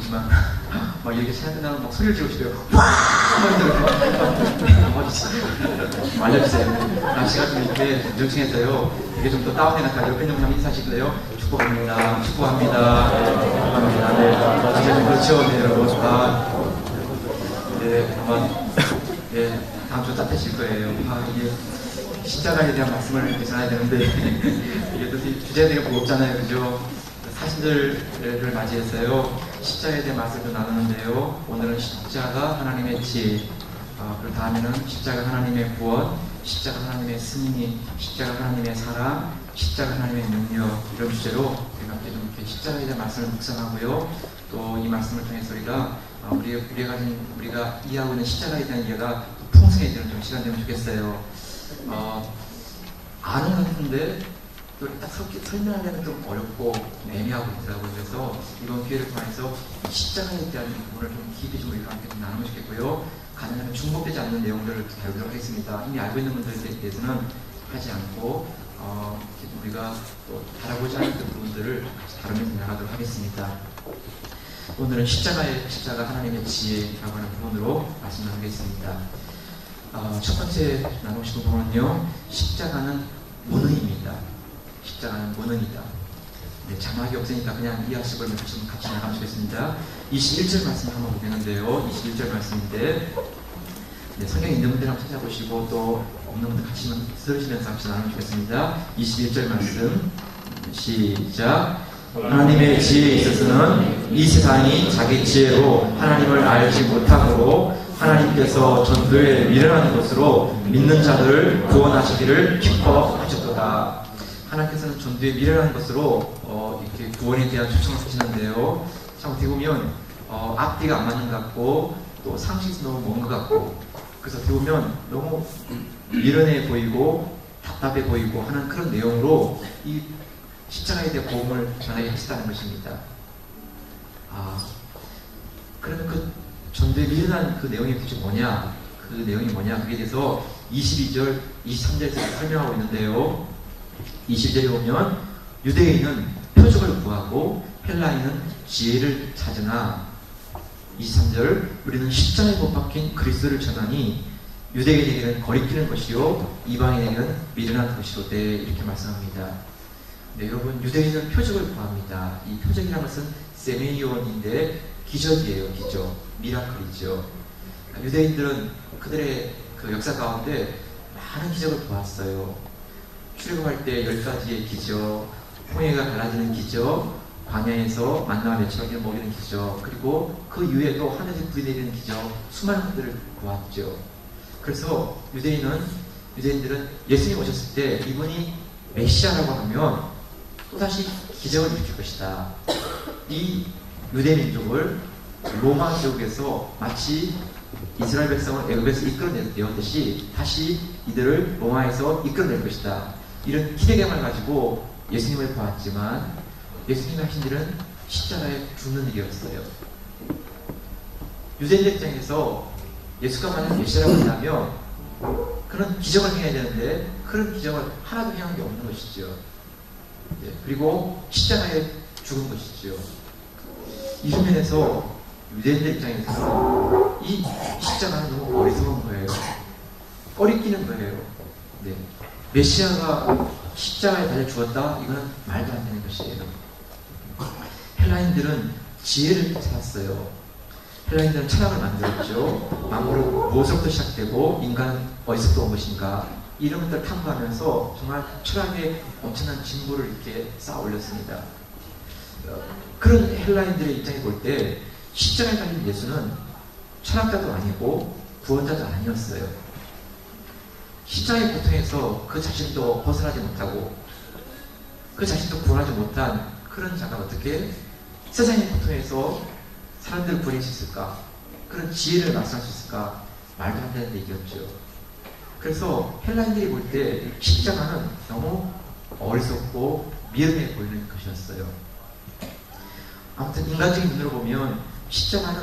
모르겠지만 막 이렇게 차가 끝나면 막 소리를 지르시고요. 와! 알려주세요. 날씨가 좀 이렇게 정칭해서요. 이게 좀 더 다운해나까 옆에 있는 분 한번 인사하실래요? 축복합니다. 축복합니다. 축복합니다. 네. 진짜 좀 그렇죠. 네, 여러분. 네, 아마 네, 다음 주 따뜻해질 거예요. 이게 십자가에 대한 말씀을 이렇게 전해야 되는데 이게 또 주제가 되게 무겁잖아요. 그죠? 사신들을 맞이해서요. 십자가에 대한 말씀을 나누는데요. 오늘은 십자가 하나님의 지, 그리고 다음에는 십자가 하나님의 구원, 십자가 하나님의 승리, 십자가 하나님의 사랑, 십자가 하나님의 능력, 이런 주제로 우리가 함께 좀 이렇게 십자가에 대한 말씀을 묵상하고요. 또 이 말씀을 통해서 우리가 이해하고 있는 십자가에 대한 이해가 풍성해지는 좀 시간 되면 좋겠어요. 아는 것 같은데 또 딱 설명하기는 좀 어렵고 애매하고 있더라고요. 그래서 이번 기회를 통해서 십자가에 대한 부분을 좀 깊이 좀 우리가 함께 좀 나누면 좋겠고요. 가능하면 중복되지 않는 내용들을 다루도록 하겠습니다. 이미 알고 있는 분들에 대해서는 하지 않고 우리가 또 다뤄보지 않은 그 부분들을 다루면서 나가도록 하겠습니다. 오늘은 십자가 하나님의 지혜라고 하는 부분으로 말씀 나누겠습니다. 첫 번째 나누실 부분은요, 십자가는 무능입니다. 십자가는 무능이다. 네, 자막이 없으니까 그냥 이해하시고 좀 같이 나가면 좋겠습니다. 21절 말씀 한번 보겠는데요. 21절 말씀인데, 네, 성경 있는 분들 한번 찾아보시고 또 없는 분들 같이 들으시면서 같이 나누면 좋겠습니다. 21절 말씀 시작. 하나님의 지혜에 있어서는 이 세상이 자기 지혜로 하나님을 알지 못하므로 하나님께서 전도에 미련하는 것으로 믿는 자들을 구원하시기를 기뻐하셨도다. 하나님께서는 전도에 미련하는 것으로 이렇게 구원에 대한 초청을 하시는데요. 참 어떻게 보면 앞뒤가 안 맞는 것 같고 또 상식이 너무 먼 것 같고, 그래서 어떻게 보면 너무 미련해 보이고 답답해 보이고 하는 그런 내용으로 이 십자가에 대한 복음을 전하게 하시다는 것입니다. 그러면 그 전도에 미련한 그 내용이 도대체 뭐냐? 그 내용이 뭐냐? 그에 대해서 22절, 23절에서 설명하고 있는데요. 22절에 보면 유대인은 표적을 구하고 헬라인은 지혜를 찾으나, 23절, 우리는 십자가에 못 박힌 그리스도를 전하니 유대인에게는 거리끼는 것이요 이방인에게는 미련한 것이로되, 이렇게 말씀합니다. 네, 여러분, 유대인은 표적을 구합니다. 이 표적이라는 것은 세메이온인데 기적이에요. 기적, 미라클이죠. 유대인들은 그들의 그 역사 가운데 많은 기적을 보았어요. 출애굽할 때 10가지의 기적, 홍해가 갈라지는 기적, 광야에서 만나와 맺혀가기를 먹이는 기적, 그리고 그 이후에도 하늘에서 불이 내리는 기적, 수많은 것들을 보았죠. 그래서 유대인들은 예수님 오셨을 때 이분이 메시아라고 하면 또다시 기적을 일으킬 것이다. 이 유대 민족을 로마 제국에서 마치 이스라엘 백성을 애굽에서 이끌어내었듯이 다시 이들을 로마에서 이끌어낼 것이다. 이런 기대감을 가지고 예수님을 보았지만 예수님이 하신 일은 십자가에 죽는 일이었어요. 유대인들 입장에서 예수가 만약 메시아라고 한다면 그런 기적을 행해야 되는데 그런 기적을 하나도 행한 게 없는 것이죠. 네, 그리고 십자가에 죽은 것이죠. 이런 면에서 유대인들 입장에서는 이 십자가는 너무 어리석은 거예요. 꺼리끼는 거예요. 네. 메시아가 십자가에 달려 죽었다? 이거는 말도 안 되는 것이에요. 헬라인들은 지혜를 찾았어요. 헬라인들은 철학을 만들었죠. 만물은 무엇으로부터 시작되고 인간은 어디서부터 온 것인가, 이런 것들을 탐구하면서 정말 철학의 엄청난 진보를 이렇게 쌓아 올렸습니다. 그런 헬라인들의 입장에 볼 때 십자가에 달린 예수는 철학자도 아니고 구원자도 아니었어요. 십자가의 고통에서 그 자신도 벗어나지 못하고 그 자신도 구원하지 못한 그런 자가 어떻게 세상의 고통에서 사람들을 구원할 수 있을까? 그런 지혜를 말씀할 수 있을까? 말도 안 되는 얘기였죠. 그래서 헬라인들이 볼 때 십자가는 너무 어리석고 미련해 보이는 것이었어요. 아무튼 인간적인 눈으로 보면 십자가는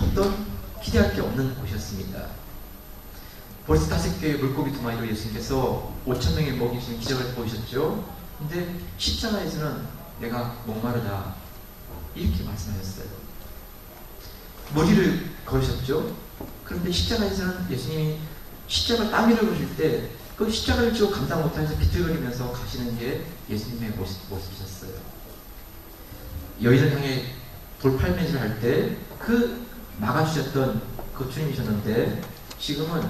어떤 기대할 게 없는 곳이었습니다. 보리스 5개의 물고기 2마리로 예수님께서 5,000명의 먹이시는 기적을 보이셨죠. 근데 십자가에서는 내가 목마르다 이렇게 말씀하셨어요. 머리를 걸으셨죠. 그런데 십자가에서는 예수님이 십자가 땀 위를 걸으실 때 그 십자가를 지고 감당 못하면서 비틀거리면서 가시는 게 예수님의 모습이셨어요. 여인을 향해 돌팔매질을 할 때 그 막아주셨던 그 주님이셨는데 지금은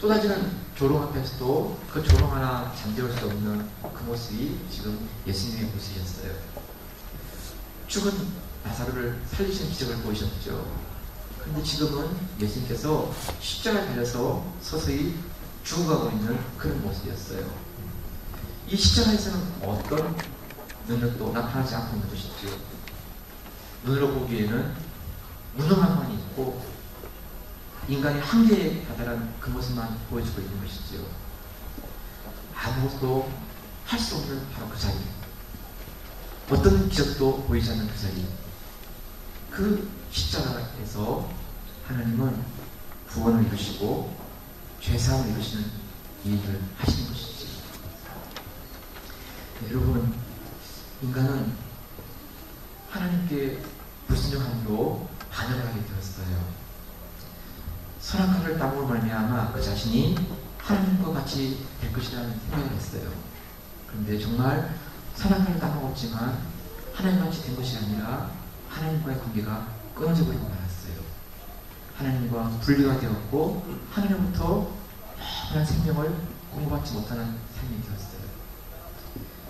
쏟아지는 조롱 앞에서도 그 조롱 하나 잠재울 수 없는 그 모습이 지금 예수님의 모습이었어요. 죽은 나사로를 살리시는 기적을 보이셨죠. 그런데 지금은 예수님께서 십자가에 달려서 서서히 죽어가고 있는 그런 모습이었어요. 이 십자가에서는 어떤 능력도 나타나지 않고 있는 것이죠. 눈으로 보기에는 무능함만 있고 인간의 한계에 다다란 그 모습만 보여주고 있는 것이죠. 아무것도 할 수 없는 바로 그 자리, 어떤 기적도 보이지 않는 그 자리, 그 십자가에서 하나님은 구원을 이루시고 죄사함을 이루시는 일을 하시는 것이지. 네, 여러분, 인간은 하나님께 불순종함으로 반역을 하게 되었어요. 선악한 을 따므로 말미암아 그 자신이 하나님과 같이 될 것이라는 생각을 했어요. 그런데 정말 선악한 을 따먹었지만 하나님같이 된 것이 아니라 하나님과의 관계가 끊어져 버리고 말았어요. 하나님과 분리가 되었고 하나님부터 영원한 생명을 공부받지 못하는 삶이 되었어요.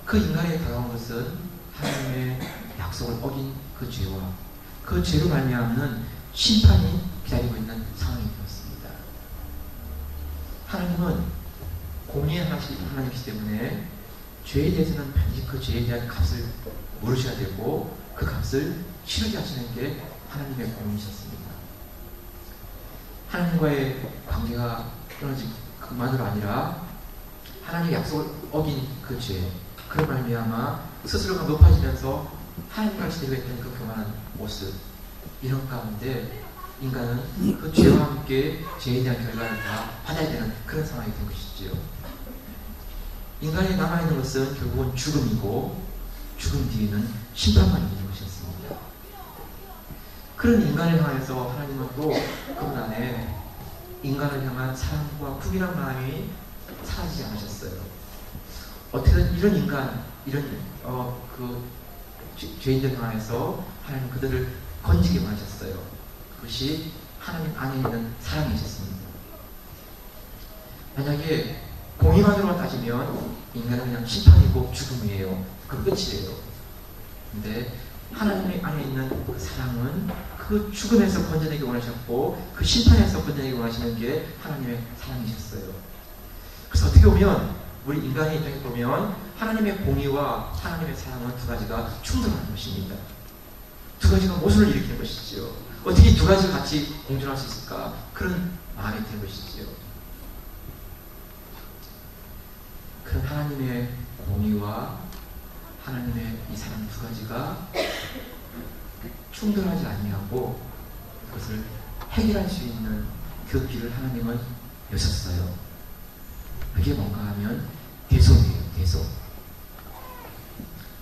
그 인간에 다가온 것은 하나님의 약속을 어긴 그 죄와 그 죄로 말미암는 심판이 기다리고 있는 상황이 되었습니다. 하나님은 공의하신 하나님이기 때문에 죄에 대해서는 반드시 그 죄에 대한 값을 물으셔야 되고 그 값을 치르게 하시는 게 하나님의 공의이셨습니다. 하나님과의 관계가 끊어진 그만으로 아니라 하나님의 약속을 어긴 그 죄, 그로 말미암아 스스로가 높아지면서 하나님같이 되고 있던 그 교만한 모습, 이런 가운데 인간은 그 죄와 함께 죄에 대한 결과를 다 받아야 되는 그런 상황이 된 것이지요. 인간이 남아있는 것은 결국은 죽음이고 죽음 뒤에는 심판만 있는 것이었습니다. 그런 인간을 향해서 하나님은 또 그분 안에 인간을 향한 사랑과 국이란 마음이 사라지지 않으셨어요. 어떻게든 이런 인간, 이런 죄인들 향해서 하나님 그들을 건지게 원하셨어요. 그것이 하나님 안에 있는 사랑이셨습니다. 만약에 공의만으로 따지면 인간은 그냥 심판이고 죽음이에요. 그 끝이에요. 근데 하나님 안에 있는 그 사랑은 그 죽음에서 건져내기 원하셨고 그 심판에서 건져내기 원하시는 게 하나님의 사랑이셨어요. 그래서 어떻게 보면 우리 인간의 입장에 보면 하나님의 공의와 하나님의 사랑은 두 가지가 충돌하는 것입니다. 두 가지가 모순을 일으키는 것이지요. 어떻게 두 가지가 같이 공존할 수 있을까? 그런 마음이 드는 것이지요. 그런 하나님의 공의와 하나님의 이 사랑 두 가지가 충돌하지 아니하고 그것을 해결할 수 있는 그 길을 하나님은 여셨어요. 그게 뭔가 하면 대속이에요. 대속.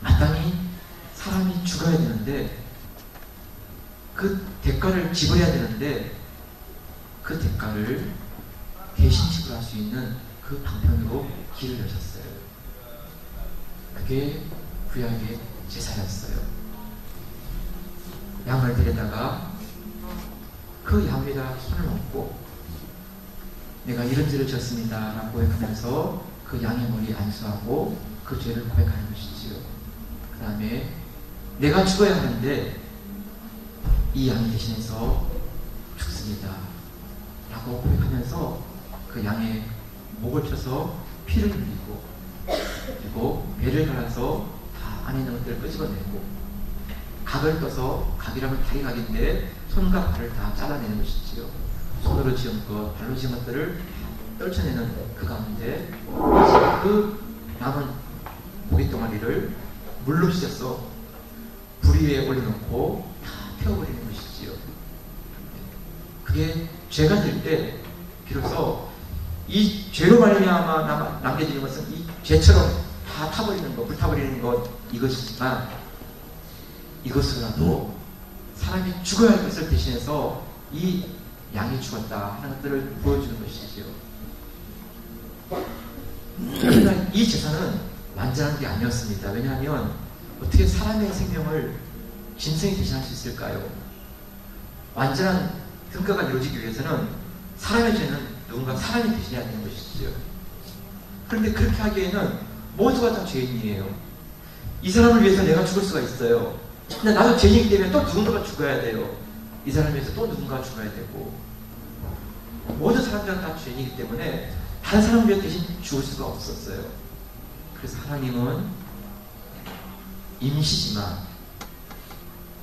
마땅히 사람이 죽어야 되는데 그 대가를 지불해야 되는데 그 대가를 대신 지불할 수 있는 그 방편으로 길을 여셨어요. 그게 구약의 제사였어요. 양을 데려다가 그 양 위에다 손을 얹고 내가 이런 죄를 졌습니다 라고 고백하면서 그 양의 머리에 안수하고 그 죄를 고백하는 것이지요. 그 다음에 내가 죽어야 하는데 이 양이 대신해서 죽습니다 라고 고백하면서 그 양의 목을 쳐서 피를 흘리고 그리고 배를 갈아서 다 안에 있는 것들을 끄집어내고 각을 떠서 각이라면 다리 각인데 손과 발을 다 잘라내는 것이지요. 손으로 지은 것, 발로 지은 것들을 떨쳐내는 그 가운데 그 남은 고기 덩어리를 물로 씻어서 불 위에 올려놓고 다 태워버리는 것이지요. 그게 죄가 될 때 비로소 이 죄로 말미암아 남겨지는 것은 이 죄처럼 다 타버리는 것, 불타버리는 것 이것이지만 이것으로라도 사람이 죽어야 할 것을 대신해서 이 양이 죽었다 하는 것들을 보여주는 것이지요. 그러나 이 제사는 완전한 게 아니었습니다. 왜냐하면 어떻게 사람의 생명을 짐승이 대신할 수 있을까요? 완전한 등가가 이루어지기 위해서는 사람의 죄는 누군가 사람이 대신해야 되는 것이지요. 그런데 그렇게 하기에는 모두가 다 죄인이에요. 이 사람을 위해서 내가 죽을 수가 있어요. 근데 나도 죄인이기 때문에 또 누군가가 죽어야 돼요. 이 사람을 위해서 또 누군가가 죽어야 되고, 모든 사람들은 다 죄인이기 때문에 다른 사람을 위해 대신 죽을 수가 없었어요. 그래서 하나님은 임시지만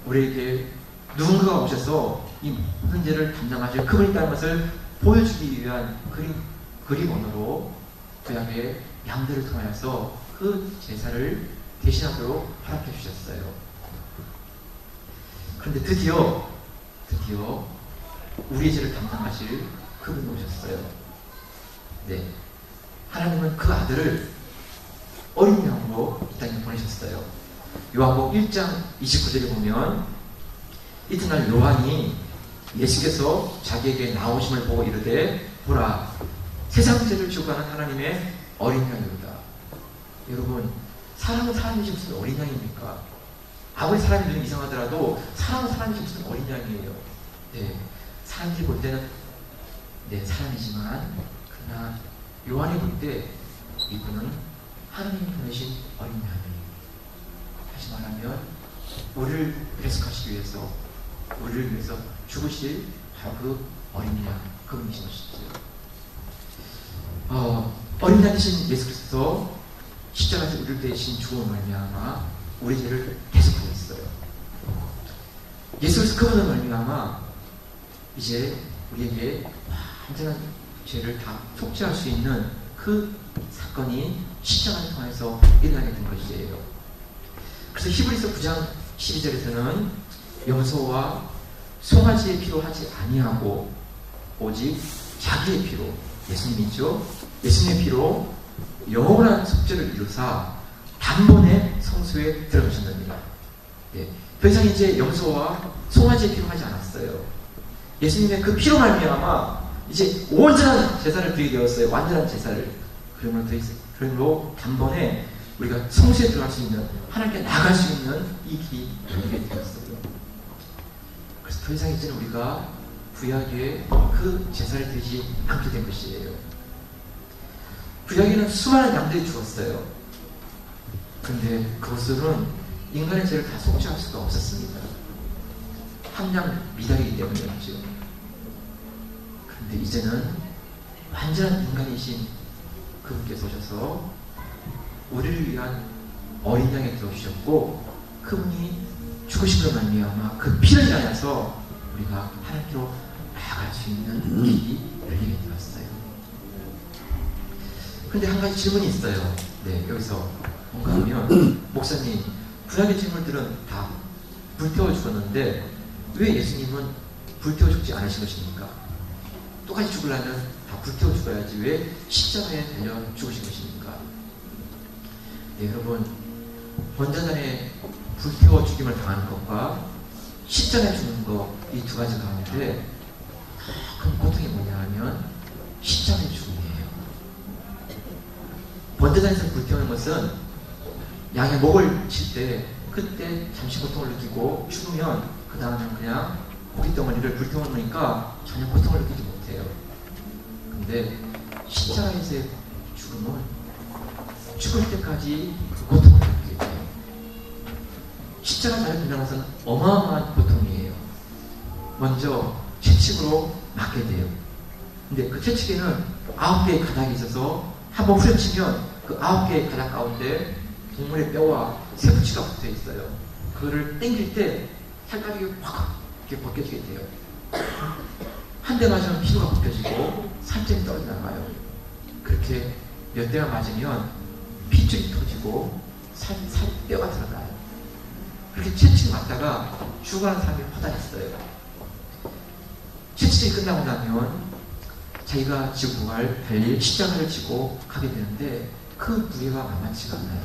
우리에게 누군가가 오셔서 이 모든 죄를 담당하실 그분이 있다는 것을 보여주기 위한 그림원으로 구약의 양들을 통하여서 그 제사를 대신하도록 허락해 주셨어요. 그런데 드디어 우리의 죄를 담당하실 그분이 오셨어요. 네, 하나님은 그 아들을 어린 양으로 이 땅에 보내셨어요. 요한복음 1장 29절에 보면 이튿날 요한이 예수께서 자기에게 나오심을 보고 이르되 보라, 세상 죄를 지고 가는 하나님의 어린 양이로다. 여러분, 사람은 사람이지 무슨 어린 양입니까? 아무리 사람이 눈이 이상하더라도 사람은 사람이지 무슨 어린 양이에요. 네, 사람들이 볼 때는 네, 사람이지만 그러나 요한이 볼 때 이분은 하나님이 보내신 어린 양이에요. 다시 말하면 우리를 배속하시기 위해서, 우리를 위해서 죽으실 바로 그 어린 양, 그분이신 것이죠. 어린 양 되신 예수 그리스도 십자가에서 우리를 대신 죽음을 말미암아 우리 죄를 대속하셨어요. 예수 그리스도 그분을 말미암아 이제 우리에게 완전한 죄를 다 속죄할 수 있는 그 사건이 십자가를 통해서 일어나게 된 것이에요. 그래서 히브리서 9장 12절에서는 염소와 송아지의 피로 하지 아니하고 오직 자기의 피로, 예수님이죠. 예수님의 피로 영원한 속죄를 이루사 단번에 성소에 들어가셨답니다. 네, 더 이상 이제 염소와 송아지의 피로 하지 않았어요. 예수님의 그 피로 말미암아 이제 온전한 제사를 드리게 되었어요. 완전한 제사를. 그러므로 단번에 우리가 성소에 들어갈 수 있는, 하나님께 나갈 수 있는 이 길이 열리게 되었어요. 그래서 더 이상 이제는 우리가 구약의 그 제사를 드리지 않게 된 것이에요. 구약에는 수많은 양들이 죽었어요. 그런데 그것으로는 인간의 죄를 다 속죄할 수가 없었습니다. 함량 미달이기 때문이었죠. 그런데 이제는 완전한 인간이신 그분께서 오셔서 우리를 위한 어린 양이 되어주셨고, 그분이 죽으심으로 말미암아 그 피를 인하여서 우리가 하나님께로 나아갈 수 있는 길이 열리게 되었어요. 그런데 한 가지 질문이 있어요. 네, 여기서 뭔가 하면 목사님, 구약의 인물들은 다 불태워 죽었는데 왜 예수님은 불태워 죽지 않으신 것입니까? 똑같이 죽으려면 다 불태워 죽어야지 왜 십자가에 달려 죽으신 것입니까? 네, 여러분, 번제단에 불태워 죽임을 당하는 것과 십자가에 죽는 것, 이 두 가지 가운데 큰 고통이 뭐냐 하면 십자가의 죽음이에요. 번제단에서 불태우는 것은 양의 목을 칠 때 그때 잠시 고통을 느끼고 죽으면 그 다음은 그냥 고깃덩어리를 불태워놓으니까 전혀 고통을 느끼지 못해요. 근데 십자가에서의 죽음은 죽을 때까지 그 고통을 느끼게 돼요. 십자가 자를 된다는 것은 어마어마한 고통이에요. 먼저 채찍으로 맞게 돼요. 근데 그 채찍에는 9개의 가닥이 있어서 한번 후려치면 그 9개의 가닥 가운데 동물의 뼈와 쇠붙이가 붙어 있어요. 그거를 당길 때 살갗이 확 이렇게 벗겨지게 돼요. 한 대 맞으면 피부가 벗겨지고 살점이 떨어져 나가요. 그렇게 몇 대가 맞으면 핏줄이 터지고 뼈가 들어가요. 그렇게 채찍 맞다가 죽어가는 사람이 허다했어요. 채찍이 끝나고 나면 자기가 지고 갈 달릴 십자가를 지고 가게 되는데 그 무게가 만만치가 않아요.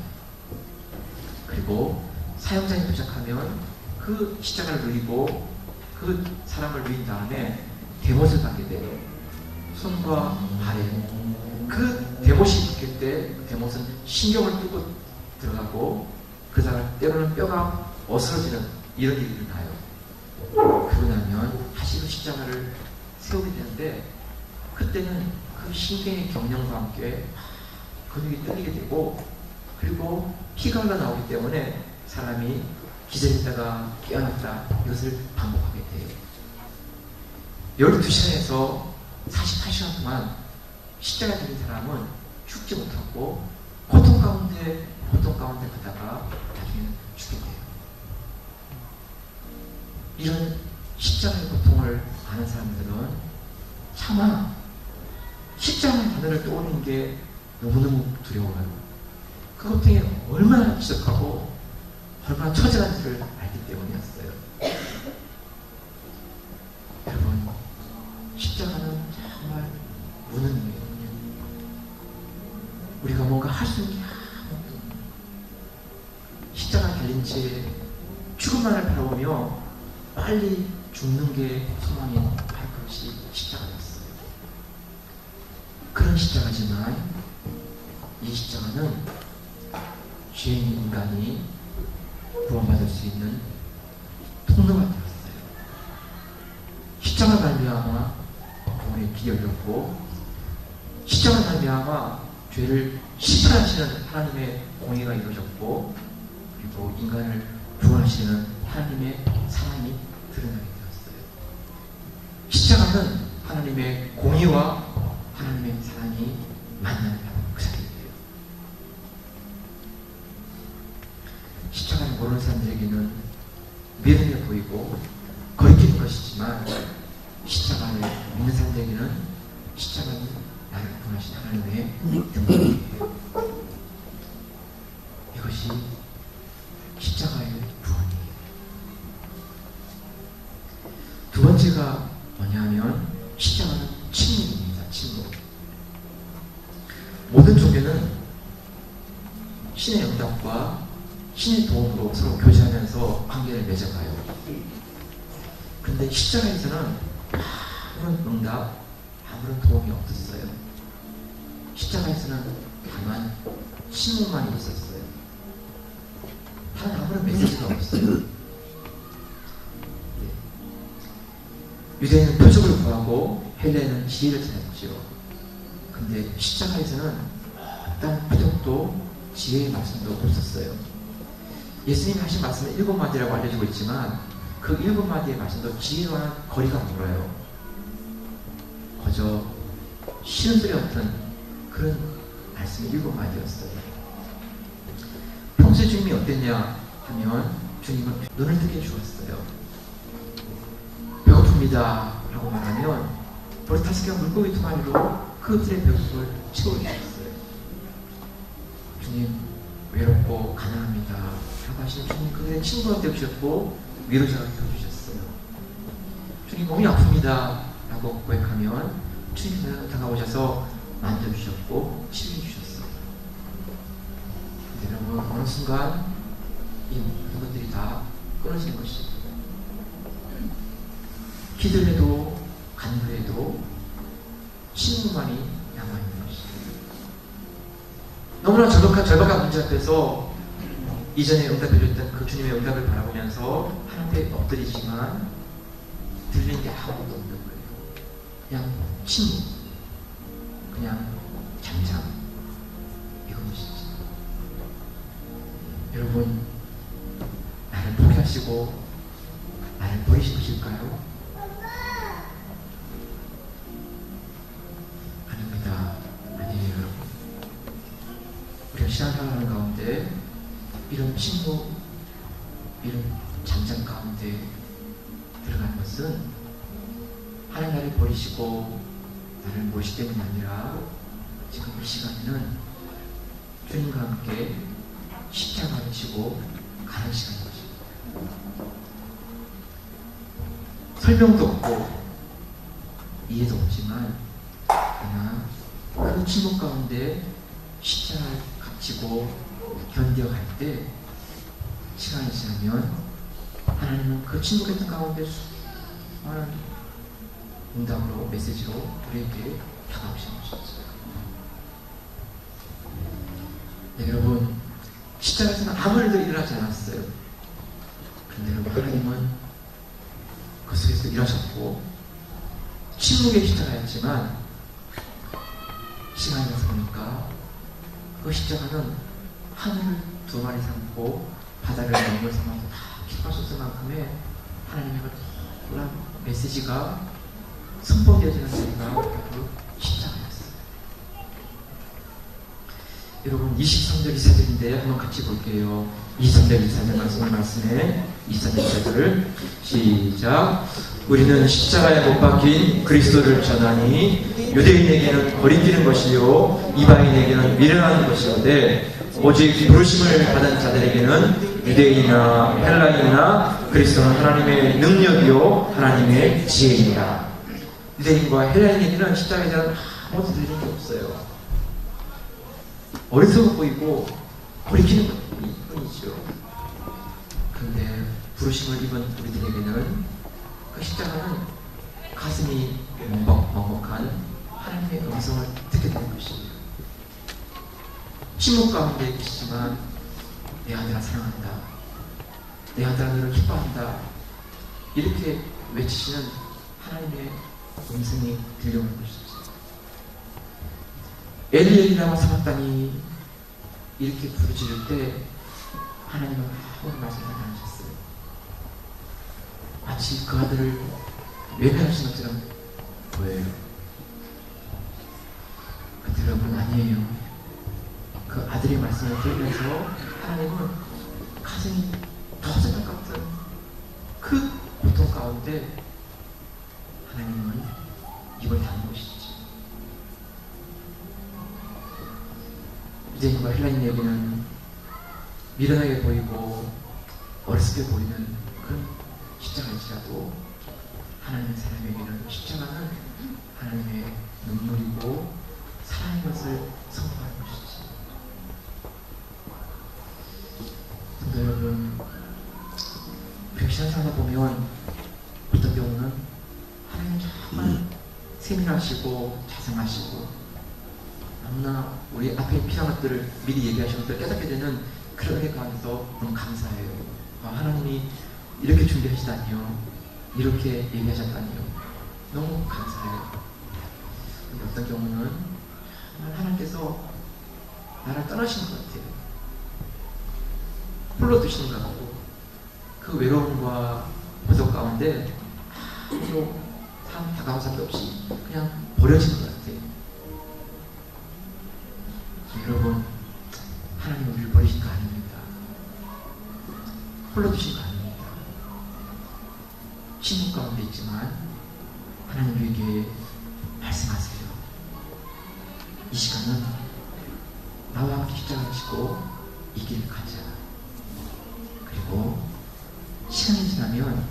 그리고 사형장에 도착하면 그 그 십자가를 누리고 그 사람을 누린 다음에 대못을 받게 돼요. 손과 발에. 그 대못이 붙을 때 그 대못은 신경을 뚫고 들어가고 그 사람 때로는 뼈가 어스러지는 이런 일이 일어나요. 그러고 나면 다시 그 십자가를 세우게 되는데 그때는 그 신경의 경련과 함께 근육이 떨리게 되고 그리고 피가 흘러나오기 때문에 사람이 기절했다가 깨어났다 이것을 반복하게 돼요. 12시간에서 48시간 동안 십자가 들린 사람은 죽지 못하고 고통 가운데 가다가 나중에는 죽게 돼요. 이런 십자가의 고통을 아는 사람들은 차마 십자가의 단어를 떠올리는 게 너무너무 두려워요. 그 고통이 얼마나 지적하고 얼마나 처절한지를 알기 때문이었어요. 여러분, 십자가는 정말 무는 일이에요. 우리가 뭔가 할 수 있는 게 아무것도 없는 십자가 달린 채 죽음만을 바라보며 빨리 죽는 게 소망인 그것이 십자가였어요. 그런 십자가지만 이 십자가는 죄인 인간이 구원받을 수 있는 통로가 되었어요. 십자가 말미암아 구원의 길이 열렸고 십자가 말미암아 죄를 심판하시는 하나님의 공의가 이루어졌고 그리고 인간을 구원하시는 하나님의 사랑이 드러나게 되었어요. 십자가는 하나님의 공의와 하나님의 사랑이 만나는 그 자리예요. 십자가를 모르는 사람들에게는 미련해 보이고 거리끼는 것이지만 십자가를 믿는 사람들에게는 십자가는 나를 구원하신 하나님의 능력이에요. 이것이 십자가의 구원이에요. 두 번째가 뭐냐면 십자가는 침묵입니다. 침묵. 모든 종교는 신의 응답과 신의 도움으로 서로 교제하면서 관계를 맺어가요. 근데 십자가에서는 아무런 응답, 아무런 도움이 없었어요. 십자가에서는 다만 침묵만 있었어요. 단 아무런 메시지가 없어요. 유대인은 표적을 구하고 헬레는 지혜를 찾았죠. 근데 십자가에서는 어떤 표적도 지혜의 말씀도 없었어요. 예수님이 하신 말씀은 7마디라고 알려지고 있지만 그 7마디의 말씀도 지혜와는 거리가 멀어요. 그저 쉬는 소리 같은 그런 말씀이 7마디였어요. 평소에 주님이 어땠냐 하면 주님은 눈을 뜨게 주었어요. 배고픕니다 라고 말하면 우리 5개가 물고기 2마리로 그들의 배고픔을 채워주셨어요. 주님 외롭고 가난합니다 라고 하시는 주님 그들의 친구가 되어주셨고 위로자가 되어주셨어요. 주님 몸이 아픕니다 라고 고백하면 주님께서 다가오셔서 만져주셨고 치료해주셨어요. 근데 여러분 어느 순간 이 모든 것들이 다 끊어진 것입니다. 기도해도 간구해도 침묵만이 남아있는 것입니다. 너무나 절박한 문제 앞에서 이전에 응답해줬던 그 주님의 응답을 바라보면서 하나님께 엎드리지만 들리는 게 아무것도 없는 거예요. 그냥 침묵, 그냥 잠잠, 이것이지. 여러분, 나를 포기하시고 나를 버리시실까요? 아닙니다. 아니에요, 여러분. 우리가 신앙생활하는 가운데 이런 침묵, 이런 잠잠 가운데 들어가는 것은 하나님 나를 버리시고 나를 모시기 때문이 아니라 지금 이 시간에는 주님과 함께 십자가를 지고 가는 시간인 것입니다. 설명도 없고 이해도 없지만 그러나 그 침묵 가운데 십자가를 갇히고 견뎌갈 때 시간이 지나면 하나님은 그 침묵했던 가운데 수많은 응답으로 메시지로 우리에게 다가오신 것이었어요. 네, 여러분, 십자가에서는 아무 일도 일어나지 않았어요. 그런데 여러분, 하나님은 그 속에서 일하셨고 침묵의 십자가였지만 시간이 나서 보니까 그 십자가는 하늘을 두 마리 삼고 바다를 연결 삼아서 다 기뻐졌을 만큼의 하나님의 그 놀라운 메시지가 선포되어지는 자리가 그 십자가였어요. 여러분, 23절 24절인데 한번 같이 볼게요. 23절 24절 말씀에 24절 24절을 시작. 우리는 십자가에 못 박힌 그리스도를 전하니 유대인에게는 버림기는 것이요 이방인에게는 미련한 것이오되 오직 부르심을 받은 자들에게는 유대인이나 헬라인이나 그리스도는 하나님의 능력이요 하나님의 지혜이니라. 유대인과 헬라인에게는 십자가에 대한 아무것도 들리는 게 없어요. 어리석어 보이고 버리키는 것 뿐이죠. 그런데 부르심을 입은 우리들에게는 그 십자가는 가슴이 먹먹한 하나님의 음성을 듣게 되는 것입니다. 침묵 가운데 계시지만 내 아들아 사랑한다, 내 아들아 너를 기뻐한다, 이렇게 외치시는 하나님의 음성이 들려오는 것이죠. 엘리엘이라고 삼았다니 이렇게 부르짖을 때 하나님은 아무런 말씀을 안 하셨어요. 마치 그 아들을 외면하신 것처럼 보여요. 근데 여러분, 아니에요. 그 아들의 말씀을 들으면서 하나님은 가슴이 터질 것 같은 그 고통 가운데 하나님은 입을 닫는 것이지. 유대인과 헬라인에게는 미련하게 보이고 어리석게 보이는 그런 십자가일지라도 하나님의 사람에게는 십자가는 하나님의 눈물이고 사랑의 것을 선포하는 것이지. 근데 여러분, 우리가 신앙생활 보면 어떤 경우는 하나님 정말 세밀하시고 자상하시고 너무나 우리 앞에 필요한 것들을 미리 얘기하시는 것들을 깨닫게 되는 그런 은혜 가운데서 너무 감사해요. 하나님이 이렇게 준비하시다니요, 이렇게 얘기하셨다니요, 너무 감사해요. 근데 어떤 경우는 정말 하나님께서 나를 떠나시는 것 같아요. 홀로 두시는 것 같고 그 외로움과 고독 가운데 아무도 사람 다가올 사람도 없이 그냥 버려지는 것 같아요. 여러분, 하나님 우리를 버리신 거 아닙니다. 홀로 두신 거 아닙니다. 침묵 가운데 있지만 하나님 우리에게 말씀하세요. 이 시간은 나와 함께 십자가를 지고 이 길을 가자. 그리고 시간이 지나면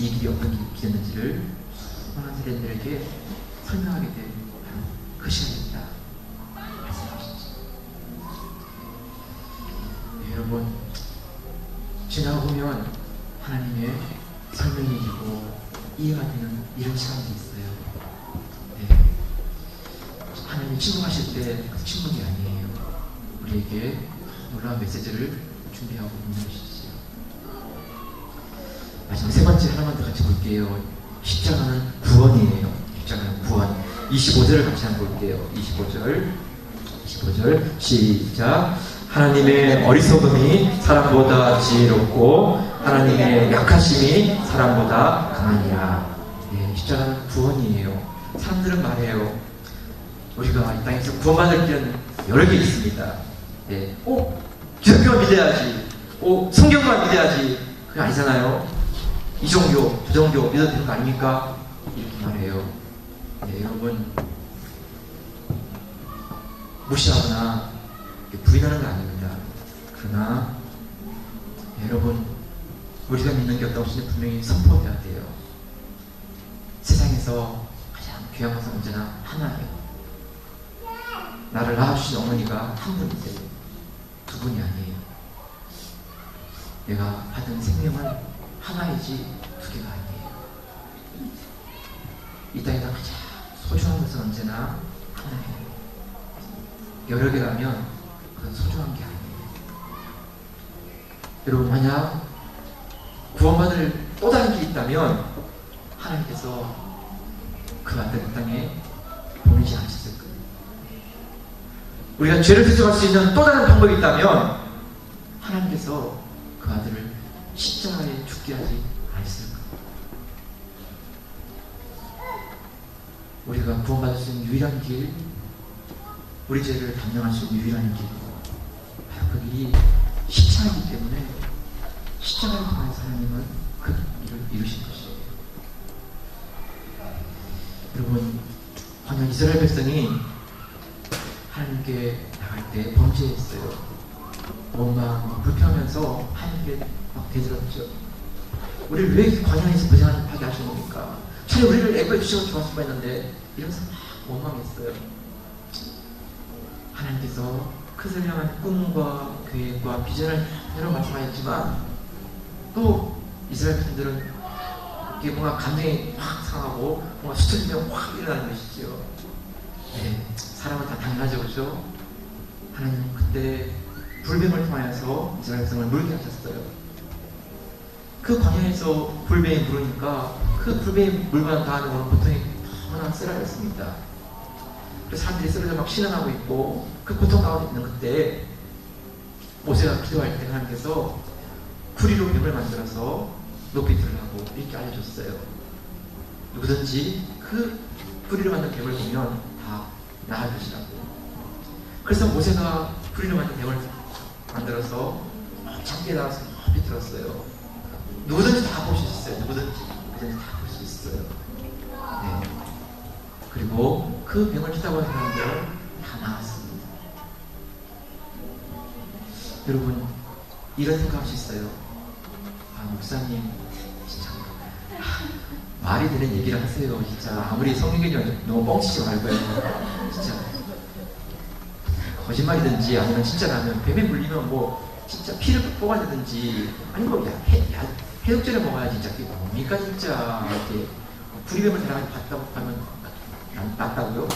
이 길이 어떤 길이었는지를 수많은 세대들에게 설명하게 될 그 시간입니다. 여러분, 지나가 보면 하나님의 설명이 되고 이해가 되는 이런 시간이 있어요. 네. 하나님이 침묵하실 때 그 침묵이 아니에요. 우리에게 놀라운 메시지를 준비하고 있는 것이지요. 마지막 세 번째 하나만 더 같이 볼게요. 십자가는 구원이에요. 십자가는 구원. 25절을 같이 한번 볼게요. 25절 시작. 하나님의 어리석음이 사람보다 지혜롭고 하나님의 약하심이 사람보다 강하니라. 네, 십자가는 구원이에요. 사람들은 말해요. 우리가 이 땅에서 구원받을 길은 여러 개 있습니다. 네. 기독교만 믿어야지. 성경만 믿어야지. 그게 아니잖아요. 이 종교, 저 종교 믿어도 되는 거 아닙니까? 이렇게 말해요. 네, 여러분, 무시하거나 부인하는 거 아닙니다. 그러나 여러분, 우리가 믿는 게 어떤 것인지 분명히 선포해야 돼요. 세상에서 가장 귀한 것은 언제나 하나예요. 나를 낳아주신 어머니가 한 분이세요. 두 분이 아니에요. 내가 받은 생명은 하나이지 두 개가 아니에요. 이 땅에서 가장 소중한 것은 언제나 하나예요. 여러 개라면 그건 소중한 게 아니에요. 여러분, 만약 구원받을 또 다른 길이 있다면 하나님께서 그 아들 이 땅에 보내지 않으셨을 거예요. 우리가 죄를 대속할 수 있는 또 다른 방법이 있다면 하나님께서 그 아들을 십자가에 죽게 하지 않았을 거예요. 우리가 구원받을 수 있는 유일한 길, 우리 죄를 단명할 수 있는 유일한 길, 바로 그 길이 십자가이기 때문에 십자가를 통해서 하나님은 그 일을 이루신 것이에요. 여러분, 방금 이스라엘 백성이 하나님께 나갈 때 범죄했어요. 원망, 불평하면서 하나님께 막 대들었죠. 우리를 왜 광야에서 고생하게 하신 겁니까? 차라리 우리를 애고해 주시고 좋았을 뻔했는데 이러면서 막 원망했어요. 하나님께서 그들을 향한 꿈과 계획과 비전을 여러 말씀하셨지만 또 이스라엘 백성들은 이게 뭔가 감정이 확 상하고 뭔가 수틀리면 확 일어나는 것이지요. 네, 사람은 다 당연하죠, 그렇죠? 하나님 그때 불뱀을 통하여서 이스라엘 백성을 물게 하셨어요. 그 광야에서 불뱀이 물으니까 그 불뱀이 물고 다음에 오는 고통이 너무나 쓰라렸습니다. 그래서 사람들이 쓰러져 막 신음하고 있고 그 고통 가운데 있는 그때 모세가 기도할 때 하나님께서 구리로 뱀을 만들어서 높이 들으라고 이렇게 알려줬어요. 누구든지 그 구리로 만든 뱀을 보면 다 나아주시라고. 그래서 모세가 구리로 만든 뱀을 만들어서 장기에 나와서 높이 들었어요. 누구든지 다 볼 수 있어요. 누구든지 다 볼 수 있어요. 네. 그리고 그 뱀을 쳐다본 사람들 다 나왔습니다. 여러분, 이런 생각할 수 있어요. 아, 목사님 진짜 말이 되는 얘기를 하세요. 진짜 아무리 성경이 너무 뻥치지 말고요. 진짜 거짓말이든지 아니면 진짜라면 뱀에 물리면 뭐 진짜 피를 뽑아내든지 아니면 뭐 해독제를 먹어야지. 진짜 그게 뭡니까 진짜. 이렇게 구리뱀을 사람한테 봤다고 하면 낫다고요?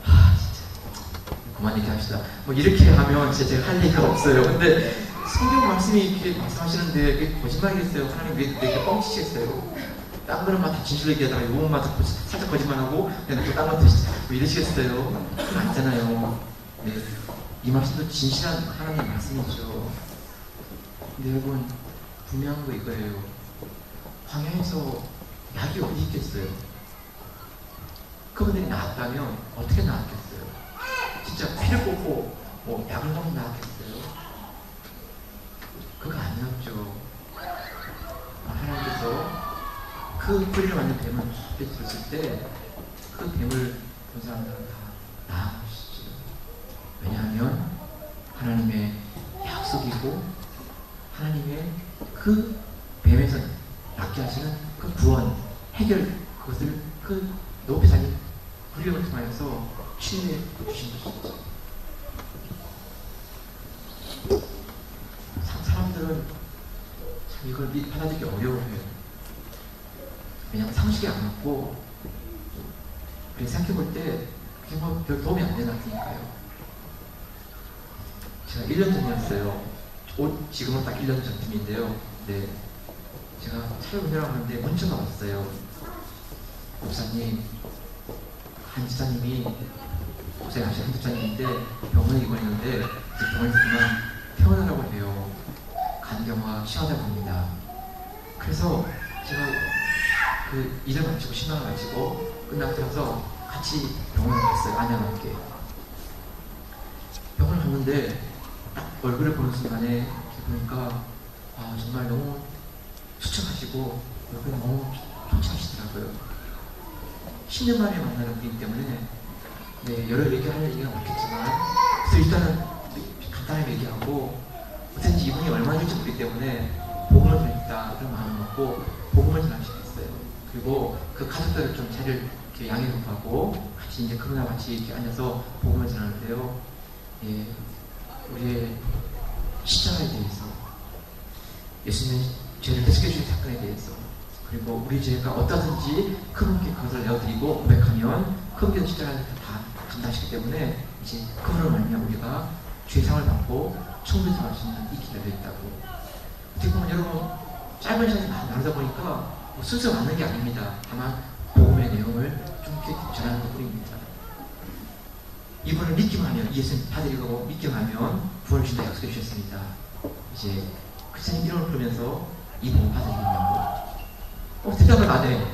아 진짜 그만 얘기합시다. 뭐 이렇게 하면 진짜 제가 할 얘기가 없어요. 근데 성경 말씀이 이렇게 말씀하시는데 그게 거짓말이겠어요? 하나님 왜 이렇게 뻥치시겠어요? 딴 거는 막 다 진실로 얘기하다가 요것만 살짝 거짓말하고 그냥 또 딴 것도 뭐 이러시겠어요? 아니잖아요. 네, 이 말씀도 진실한 하나님 말씀이죠. 근데 여러분, 분명한 거 이거예요. 광야에서 약이 어디 있겠어요? 그분들이 나았다면 어떻게 나았겠어요? 진짜 피를 뽑고 뭐 약을 먹으면 나았겠어요? 그거 아니었죠. 하나님께서 그 뿌리를 만든 뱀을 뱉었을 때 그 뱀을 본 사람들은 다 나아가시죠. 왜냐하면 하나님의 약속이고 하나님의 그 뱀에서 낫게 하시는 그 구원, 해결, 그것을 그 높이 살린 불력을 통하여서 치유해 주신 것이죠. 사람들은 참 이걸 받아들이기 어려워해요. 왜냐하면 상식이 안 맞고, 그래서 생각해볼 때 그게 뭐 별 도움이 안 되나 보니까요. 제가 1년 전이었어요. 지금은 딱 1년 전쯤인데요. 네, 제가 차를 운전하는데 문자가 왔어요. 목사님, 한 집사님이 고생하신 한 집사님인데 병원에 입원했는데 이제 병원에서 그만 퇴원하라고 해요. 간경화 심하다고 합니다. 그래서 제가 그 일을 마치고 신방을 마치고 끝나고 나서 같이 병원에 갔어요. 아내와 함께. 병원을 갔는데 딱 얼굴을 보는 순간에 이렇게 보니까 아, 정말 너무 수척하시고 얼굴이 너무 통치하시더라고요. 10년 만에 만나는 분이기 때문에 네, 여러 얘기할 얘기가 많겠지만 그래서 일단은 간단하게 얘기하고 어쨌든지 이분이 얼마나 될지 모르기 때문에 복음을 전했다 그런 마음을 먹고 복음을 전하시겠어요. 그리고 그 가족들을 좀 자리를 이렇게 양해를 구하고 같이 이제 그분과 같이 이렇게 앉아서 복음을 전하는데요. 예, 우리의 십자가에 대해서 예수님은 죄를 대속해 주신 사건에 대해서, 그리고 우리 죄가 어떠든지 그분께 그것을 내어드리고 고백하면 그분께서 십자가를 다 감당하시기 때문에 이제 그분을 말미암아 우리가 죄상을 받고 충분히 들어갈 수 있는 이 길이 열려 있다고. 어떻게 보면 여러분 짧은 시간에 나누다 보니까 뭐 순서가 맞는 게 아닙니다. 다만 복음의 내용을 좀 이렇게 전하는 것 뿐입니다. 이분을 믿기만 하면, 예수님 받으려고 믿기만 하면 구원을 준다 약속해 주셨습니다. 이제 그처럼 이름을 부르면서 이 복음 받으려고 대답을 안 해.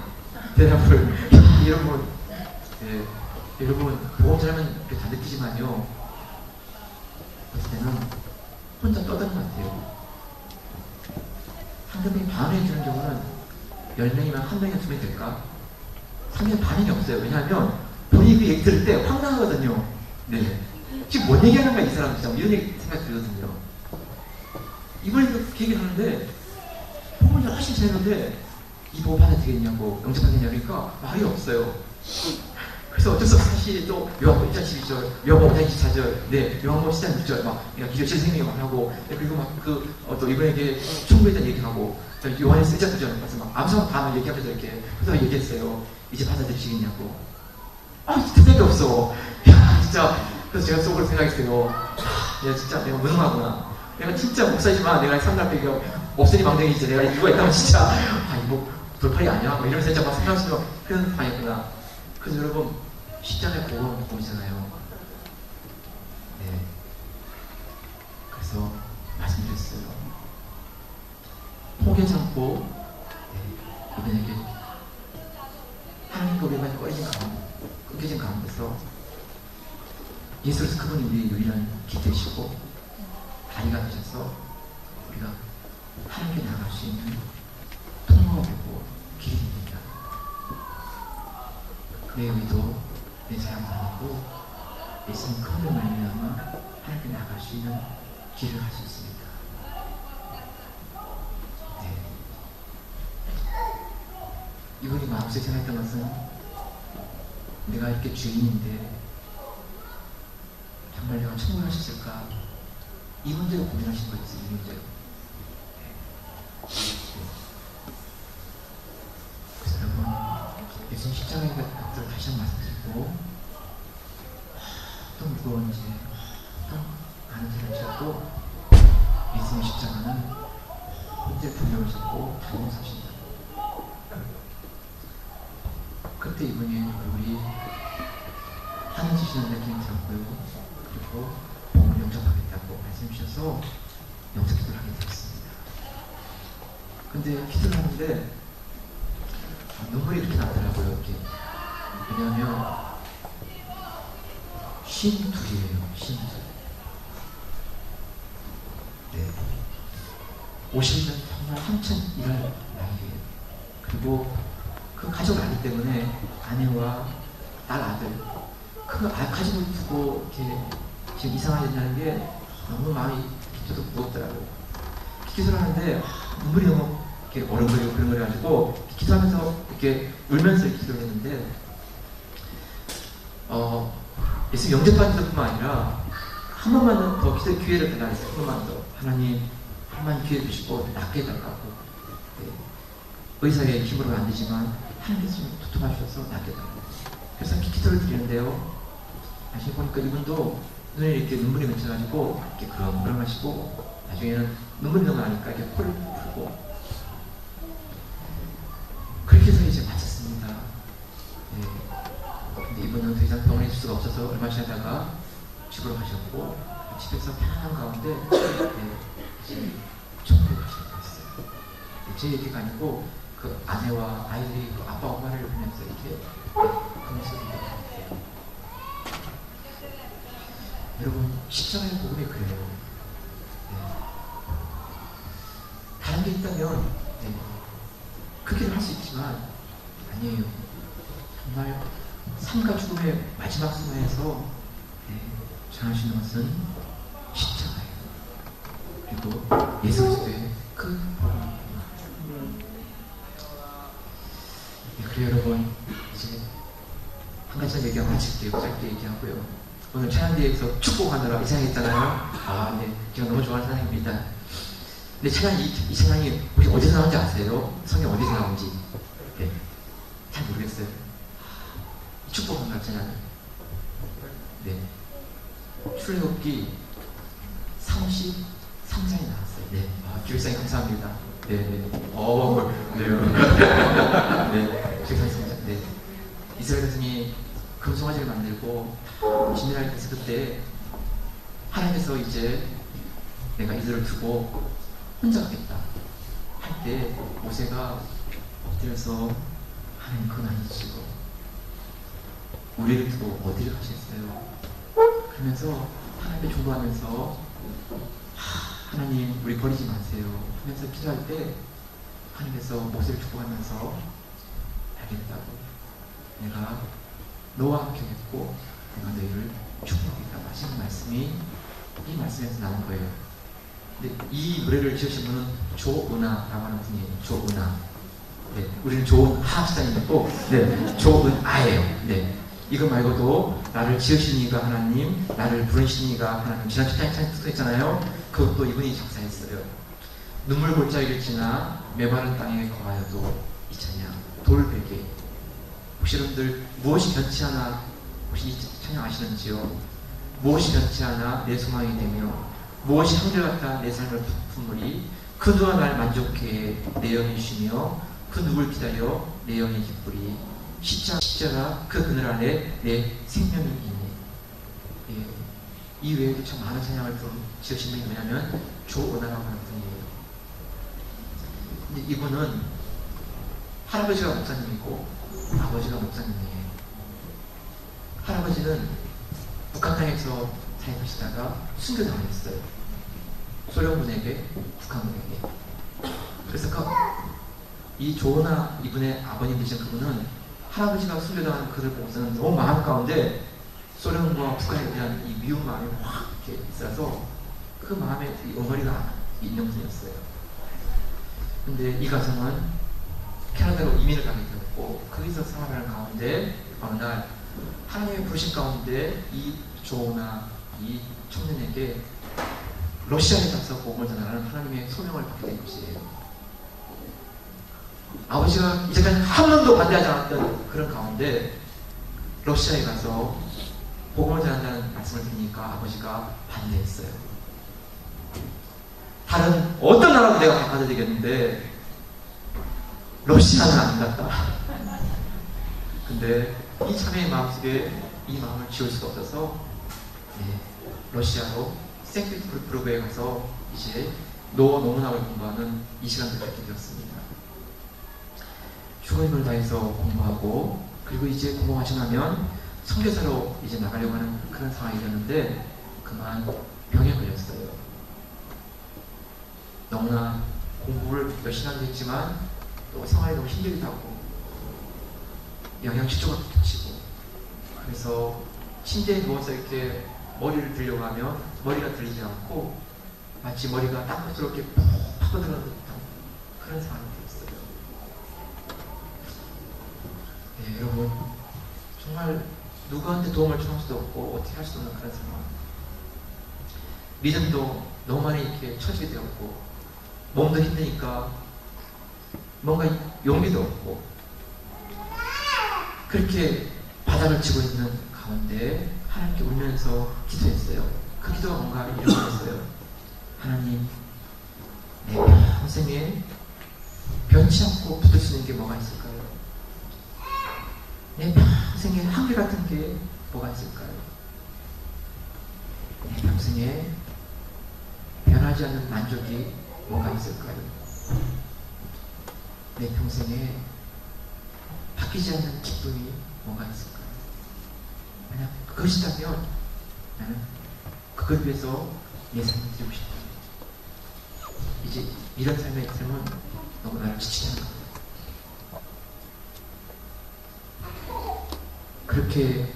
대답을 여러분, 네, 여러분 복음 전하면 그렇게 다 느끼지만요, 어떨 때는 혼자 떠드는 것 같아요. 상대방이 반응해 주는 경우는 10명이면 1명이나 2명이 될까? 상대방 반응이 없어요. 왜냐하면 본인이 그 얘기 들을 때 황당하거든요. 네. 지금 뭔 얘기하는 거야 이 사람 진짜, 이런 얘기 생각 들거든요. 이번에도 그 얘기를 하는데 복음을 열심히 전했는데 이 복음 받아들이겠냐고, 영접하겠냐고 그러니까 말이 없어요. 그래서 어쩔 수 없이 사실 또 요한복음 1장 12절, 요한복음 5장 24절, 네, 요한복음 10장 6절 막 기적질 생명이 막 하고, 그리고 막 또 이분에게 천국에 대한 얘기하고, 요한에서 1장 9절 그래서 막 암송 다 얘기하면서 이렇게 그래서 얘기했어요. 이제 받아들이시겠냐고. 대답이 없어. 야 진짜. 그래서 제가 속으로 생각했어요. 내가 진짜 내가 무능하구나. 내가 진짜 목사지만 내가 상대 앞에 없으니 망정이 진짜 내가 이유가 있다면 진짜 이거 돌팔이 아니야? 막 이러면서 진짜 막 생각하시면 그런 방이구나. 그래서 여러분 십자가의 복음이잖아요. 네. 그래서 말씀드렸어요. 포기하지 않고 이분에게 하나님과 우리만 끊겨진 가운데서 예수로서 그분이 우리의 유일한 길 되시고 다리가 되셔서 우리가 하나님께 나아갈 수 있는 통로가 되고 길이 됩니다. 내 의도, 내 사랑이 아니고 예수님 그분을 말미암아 하나님께 나아갈 수 있는 길을 갈 수 있습니다. 네. 이분이 마음속에 생각했던 것은 내가 이렇게 주인인데 정말 내가 천국을 갈 수 있을까? 이 문제로 고민하신 거지, 이 문제로. 그래서 여러분, 예수님 십자가의 것들을 다시 한번 말씀드리고, 또 무거운지, 또 많은 일을 하셨고, 예수님 십자가는 문제 분명을 잡고 달고 사신다. 그때 이분이 우리 하늘 주시는 느낌이 들었고요. 그리고 복음을 영접하겠다고 말씀 주셔서 영접 기도를 하게 되었습니다. 근데 기도를 하는데 눈물이 이렇게 나더라고요. 이렇게. 왜냐하면 쉰둘이에요. 쉰둘. 네. 50년 정말 한참 일할 나이에요. 그리고 그 가족을 알기 때문에 아내와 딸 아들 그 가족을 두고 이렇게 지금 이상하게 된다는 게 너무 마음이 저도 무겁더라고요. 기도를 하는데 눈물이 너무 이렇게 어른거리고 그런 걸 해가지고 기도하면서 이렇게 울면서 기도를 했는데 예수 영접받은 것뿐만 아니라 한 번만 더 기도 기회를 달라했어요. 한 번만 더 하나님 한 번 기회 주시고 낫게 해달라고. 네. 의사의 힘으로는 안 되지만 하나님께서 좀 도통하셔서 낫게 해달라고. 그래서 기도를 드리는데요. 다시 보니까 이분도 눈에 이렇게 눈물이 맺혀가지고 이렇게 그렁그렁하시고 나중에는 눈물이 너무 나니까 이렇게 코를 풀고 그렇게 해서 이제 마쳤습니다. 네. 근데 이분은 더 이상 병원에 있을 수가 없어서 얼마 지나다가 집으로 가셨고 집에서 편안한 가운데 네, 이제 천국에 가시게 됐어요. 제 얘기가 아니고 그 아내와 아이들이 그 아빠 엄마를 보면서 이렇게 그러면서 얘기해요. 여러분 십자가의 복음이 그래요. 네. 다른 게 있다면 네. 그렇게도 할 수 있지만 아니에요. 정말 삶과 죽음의 마지막 순간에서 네. 전하시는 것은 십자가예요. 그리고 예수 그리스도의 그 복음입니다. 네, 그래요 여러분 이제 한 가지 얘기하고 마칠게요. 짧게 얘기하고요. 오늘 찬양대회에서 축복하느라 이상했잖아요. 네, 제가 너무 좋아하는 찬양입니다. 근데 찬양, 이 찬양이 혹시 어디서 나온지 아세요? 성경 어디서 나온지? 네. 잘 모르겠어요. 축복한가 찬양. 네. 출애굽기 33장이 나왔어요. 네. 아, 기획사님 감사합니다. 네, 네. 네. 네. 기획사님, 네. 이스라엘 백성이 금송아지를 만들고 진멸할 때 그때 하나님께서 이제 내가 이들을 두고 혼자 가겠다 할 때 모세가 엎드려서 하나님 그건 아니시고 우리를 두고 어디를 가셨어요? 그러면서 하나님께 중보하면서 하나님 우리 버리지 마세요 하면서 기도할 때 하나님께서 모세를 축복하면서 알겠다고 내가 너와 함께 했고 내가 너희를 축복하겠다고 하시는 말씀이 이 말씀에서 나온 거예요. 근데 이 노래를 지으신 분은 조은아라고 하는 분이에요. 조은아. 네, 우리는 좋은 하합시다니고 네, 조은아예요. 네. 이거 말고도 나를 지으신 이가 하나님, 나를 부르신 이가 하나님. 지난 주차장에 했잖아요. 그것도 이분이 작사했어요. 눈물 골짜기를 지나 메마른 땅에 거하여도 이 찬양 돌베개. 혹시 여러분들 무엇이 변치 않아 혹시 이 찬양 아시는지요? 무엇이 변치 않아 내 소망이 되며 무엇이 한결같아 내 삶의 풍물이 그 누가 날 만족해 내 영이 쉬며 그 누굴 기다려 내 영이 기쁘리 십자가 그 그늘 안에 내 생명이 있네. 예. 이 외에도 참 많은 찬양을 좀 지으신 분이 뭐냐면 조은아라고 하는 분이에요. 근데 이분은 할아버지가 목사님이고 아버지가 목사님이에요. 할아버지는 북한 땅에서 살고 순교당했어요. 소련군에게, 북한군에게. 그래서 이 조은아 이분의 아버님 되신 그분은 할아버지가 순교당한 그를 보고서는 너무 마음 가운데 소련과 북한에 대한 이 미운 마음이 확 이렇게 있어서 그 마음에 이 엉터리가 있는 분이었어요. 근데 이 가정은 캐나다로 이민을 가게 되었고 거기서 생활하는 가운데 어느 날 하나님의 부르신 가운데 이 조은아 이 청년에게 러시아에 가서 복음을 전하는 하나님의 소명을 받게 된 것이에요. 아버지가 이제까지 한 번도 반대하지 않았던 그런 가운데 러시아에 가서 복음을 전한다는 말씀을 들으니까 아버지가 반대했어요. 다른 어떤 나라도 내가 바꿔야 되겠는데 러시아는 안 갔다. 근데 이 자매의 마음속에 이 마음을 지울 수가 없어서 러시아로 생크피트부르크에 가서 이제 농문학을 공부하는 이 시간을 갖게 되었습니다. 죽은 힘을 다해서 공부하고 그리고 이제 공부하시고 나면 선교사로 이제 나가려고 하는 그런 상황이 되었는데 그만 병에 걸렸어요. 너무나 공부를 열심히 하기도 했지만 또 생활이 너무 힘들기도 하고 영양실조가 붙이고 그래서 침대에 누워서 이렇게 머리를 들려고 하면 머리가 들리지 않고 마치 머리가 땅끝으로 이렇게 푹 파고들어가는 듯한 그런 상황이 되었어요. 네, 여러분 정말 누구한테 도움을 청할 수도 없고 어떻게 할 수도 없는 그런 상황. 믿음도 너무 많이 이렇게 처지게 되었고 몸도 힘드니까 뭔가 용기도 없고 그렇게 바닥을 치고 있는 가운데 하나님께 울면서 기도했어요. 그 기도가 뭔가 이런 거였어요. 하나님, 내 평생에 변치 않고 붙을 수 있는 게 뭐가 있을까요? 내 평생에 한결같은 게 뭐가 있을까요? 내 평생에 변하지 않는 만족이 뭐가 있을까요? 내 평생에 바뀌지 않는 기쁨이 뭐가 있을까요? 만약 그것이라면 나는 그걸 위해서 내 삶을 드리고 싶어요. 이제 이런 삶의 삶은 너무 나를 지치게 하는 겁니다. 그렇게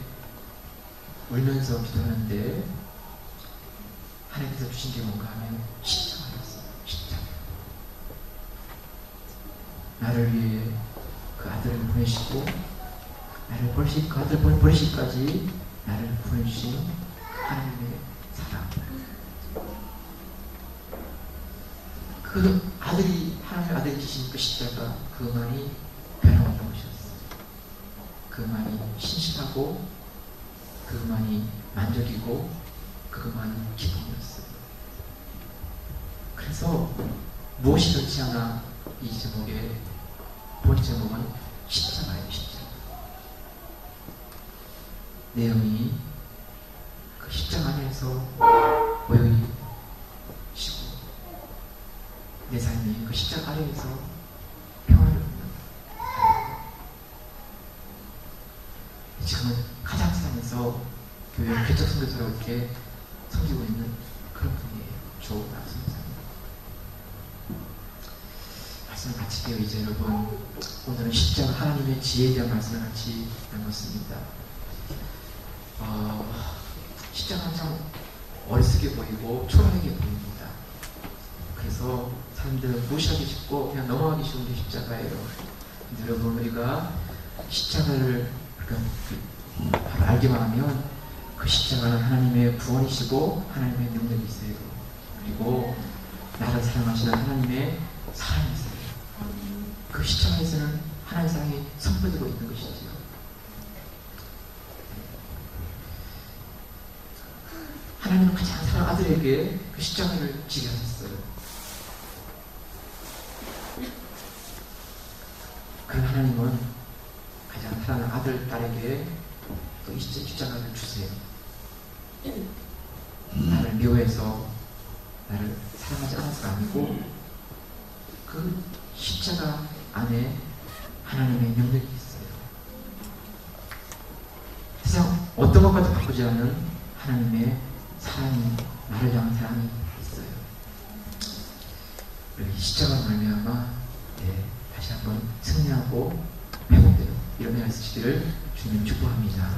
울면서 기도하는데 하나님께서 주신 게 뭔가 하면 십자가였어요. 십자가. 나를 위해 그 아들을 보내시고 나를 그 아들을 보내시기까지 나를 보내주신 하나님의 사랑. 그 그 아들이, 하나님의 아들이 지신 그 십자가, 그만이 변함없는 것이었어요. 그만이 신실하고, 그만이 만족이고, 그만이 기쁨이었어요. 그래서 무엇이 좋지 않아, 이 제목의 본 제목은 십자가예요. 십자가. 내용이 그 십자가 안에서 모여있고 내 삶이 그 십자가 아래에서 평화를 얻는, 지금은 카자흐스탄에서 교회 개척 선교사로 이렇게 섬기고 있는 그런 분이에요. 조은학 선교사님. 말씀을 마치게요. 이제 여러분, 오늘은 십자가 하나님의 지혜에 대한 말씀을 같이 나눴습니다. 십자가는 참 어리석게 보이고 초라하게 보입니다. 그래서 사람들은 무시하기 쉽고 그냥 넘어가기 쉬운 게 십자가예요. 근데 여러분, 우리가 십자가를 바로 알기만 하면 그 십자가는 하나님의 구원이시고 하나님의 능력이세요. 그리고 나를 사랑하시는 하나님의 사랑이세요. 그 십자가에서는 하나님의 사랑이 선포되고 있는 것이지요. 하나님은 가장 사랑하는 아들에게 그 십자가를 지게 하셨어요. 그런 하나님은 가장 사랑하는 아들, 딸에게 또 이 십자가를 주세요. 나를 미워해서 나를 사랑하지 않아서가 아니고 그 십자가 안에 하나님의 능력이 있어요. 세상 어떤 것과도 바꾸지 않는 하나님의 사랑이, 나를 향한 사랑이 있어요. 우리 십자가로 말미암아 다시 한번 승리하고 회복되는 이런 날이 있으시기를 주님 축복합니다.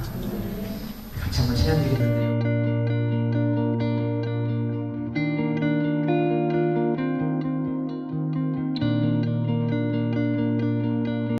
같이 한번 찬양 드리겠는데요.